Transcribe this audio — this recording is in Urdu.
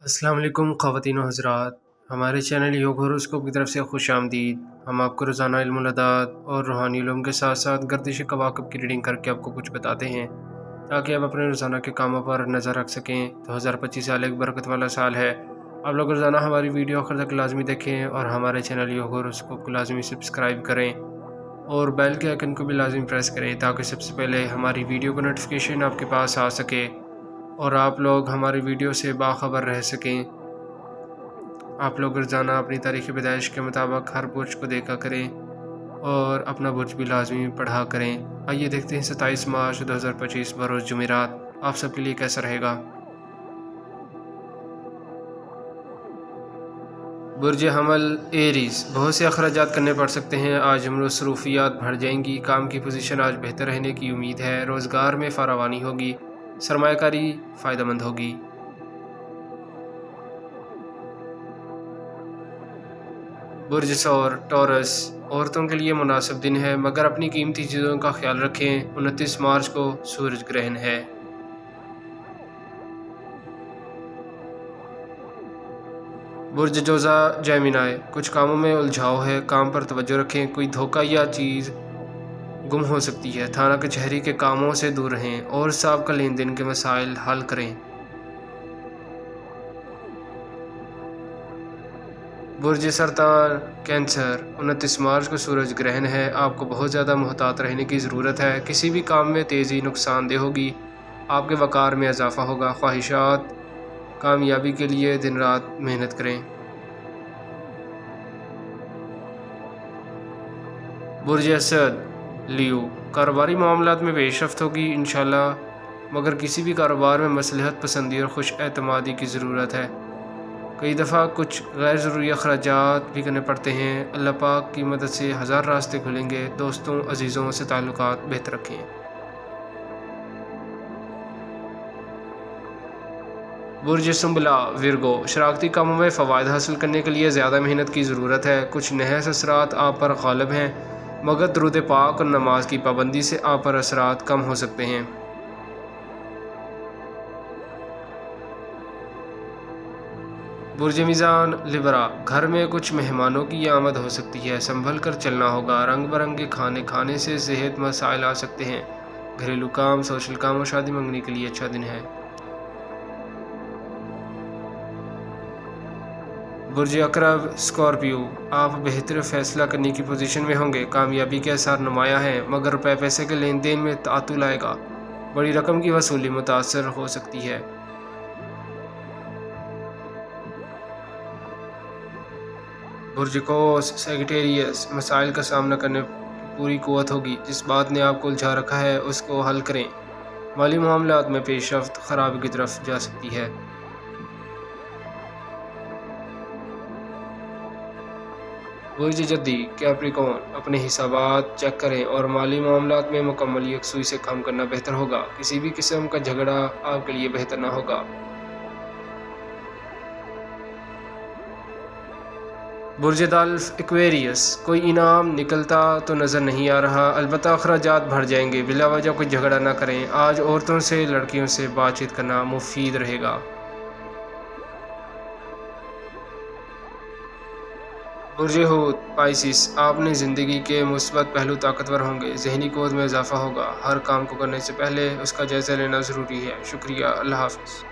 السلام علیکم خواتین و حضرات، ہمارے چینل یوگ ہاروسکوپ کی طرف سے خوش آمدید۔ ہم آپ کو روزانہ علم العداد اور روحانی علوم کے ساتھ ساتھ گردش کواکب کی ریڈنگ کر کے آپ کو کچھ بتاتے ہیں تاکہ آپ اپنے روزانہ کے کاموں پر نظر رکھ سکیں۔ 2025 سال ایک برکت والا سال ہے۔ آپ لوگ روزانہ ہماری ویڈیو آخر تک لازمی دیکھیں اور ہمارے چینل یوگ ہاروسکوپ کو لازمی سبسکرائب کریں اور بیل کے آئیکن کو بھی لازمی پریس کریں تاکہ سب سے پہلے ہماری ویڈیو کا نوٹیفیکیشن آپ کے پاس آ سکے اور آپ لوگ ہماری ویڈیو سے باخبر رہ سکیں۔ آپ لوگ روزانہ اپنی تاریخ پیدائش کے مطابق ہر برج کو دیکھا کریں اور اپنا برج بھی لازمی پڑھا کریں۔ آئیے دیکھتے ہیں 27 مارچ 2025 بروز جمعرات آپ سب کے لیے کیسا رہے گا۔ برج حمل ایریز، بہت سے اخراجات کرنے پڑ سکتے ہیں۔ آج مصروفیات بڑھ جائیں گی۔ کام کی پوزیشن آج بہتر رہنے کی امید ہے۔ روزگار میں فراوانی ہوگی۔ سرمایہ کاری فائدہ مند ہوگی۔ برج ثور ٹورس، عورتوں کے لیے مناسب دن ہے مگر اپنی قیمتی چیزوں کا خیال رکھیں۔ 29 مارچ کو سورج گرہن ہے۔ برج جوزا جیمنائی، کچھ کاموں میں الجھاؤ ہے، کام پر توجہ رکھیں۔ کوئی دھوکہ یا چیز گم ہو سکتی ہے۔ تھانہ کچہری کے کاموں سے دور رہیں اور سابقہ لین دین کے مسائل حل کریں۔ برج سرطان کینسر، 29 مارچ کو سورج گرہن ہے۔ آپ کو بہت زیادہ محتاط رہنے کی ضرورت ہے۔ کسی بھی کام میں تیزی نقصان دہ ہوگی۔ آپ کے وقار میں اضافہ ہوگا۔ خواہشات کامیابی کے لیے دن رات محنت کریں۔ برج اسد لیو، کاروباری معاملات میں پیش رفت ہوگی انشاءاللہ، مگر کسی بھی کاروبار میں مصلحت پسندی اور خوش اعتمادی کی ضرورت ہے۔ کئی دفعہ کچھ غیر ضروری اخراجات بھی کرنے پڑتے ہیں۔ اللہ پاک کی مدد سے ہزار راستے کھلیں گے۔ دوستوں عزیزوں سے تعلقات بہتر رکھیں۔ برج سنبلا ورگو، شراکتی کاموں میں فوائد حاصل کرنے کے لیے زیادہ محنت کی ضرورت ہے۔ کچھ نحس اثرات آپ پر غالب ہیں مگر درود پاک اور نماز کی پابندی سے آپ پر اثرات کم ہو سکتے ہیں۔ برج میزان لبرا، گھر میں کچھ مہمانوں کی آمد ہو سکتی ہے، سنبھل کر چلنا ہوگا۔ رنگ برنگے کھانے کھانے سے صحت مسائل آ سکتے ہیں۔ گھریلو کام، سوشل کام اور شادی منگنی کے لیے اچھا دن ہے۔ برج عقرب اسکارپیو، آپ بہتر فیصلہ کرنے کی پوزیشن میں ہوں گے۔ کامیابی کے آثار نمایاں ہیں مگر روپے پیسے کے لین دین میں تعطل آئے گا۔ بڑی رقم کی وصولی متاثر ہو سکتی ہے۔ برج قوس سیگیٹیریس، مسائل کا سامنا کرنے پوری قوت ہوگی۔ جس بات نے آپ کو الجھا رکھا ہے اس کو حل کریں۔ مالی معاملات میں پیش رفت خرابی کی طرف جا سکتی ہے۔ برج جدی کیپریکون، اپنے حسابات چیک کریں اور مالی معاملات میں مکمل یکسوئی سے کام کرنا بہتر ہوگا۔ کسی بھی قسم کا جھگڑا آپ کے لیے بہتر نہ ہوگا۔ برج دلف ایکویریس، کوئی انعام نکلتا تو نظر نہیں آ رہا، البتہ اخراجات بڑھ جائیں گے۔ بلا وجہ کوئی جھگڑا نہ کریں۔ آج عورتوں سے لڑکیوں سے بات چیت کرنا مفید رہے گا۔ برج حوت پائسس، آپ نے زندگی کے مثبت پہلو طاقتور ہوں گے۔ ذہنی قوت میں اضافہ ہوگا۔ ہر کام کو کرنے سے پہلے اس کا جائزہ لینا ضروری ہے۔ شکریہ، اللہ حافظ۔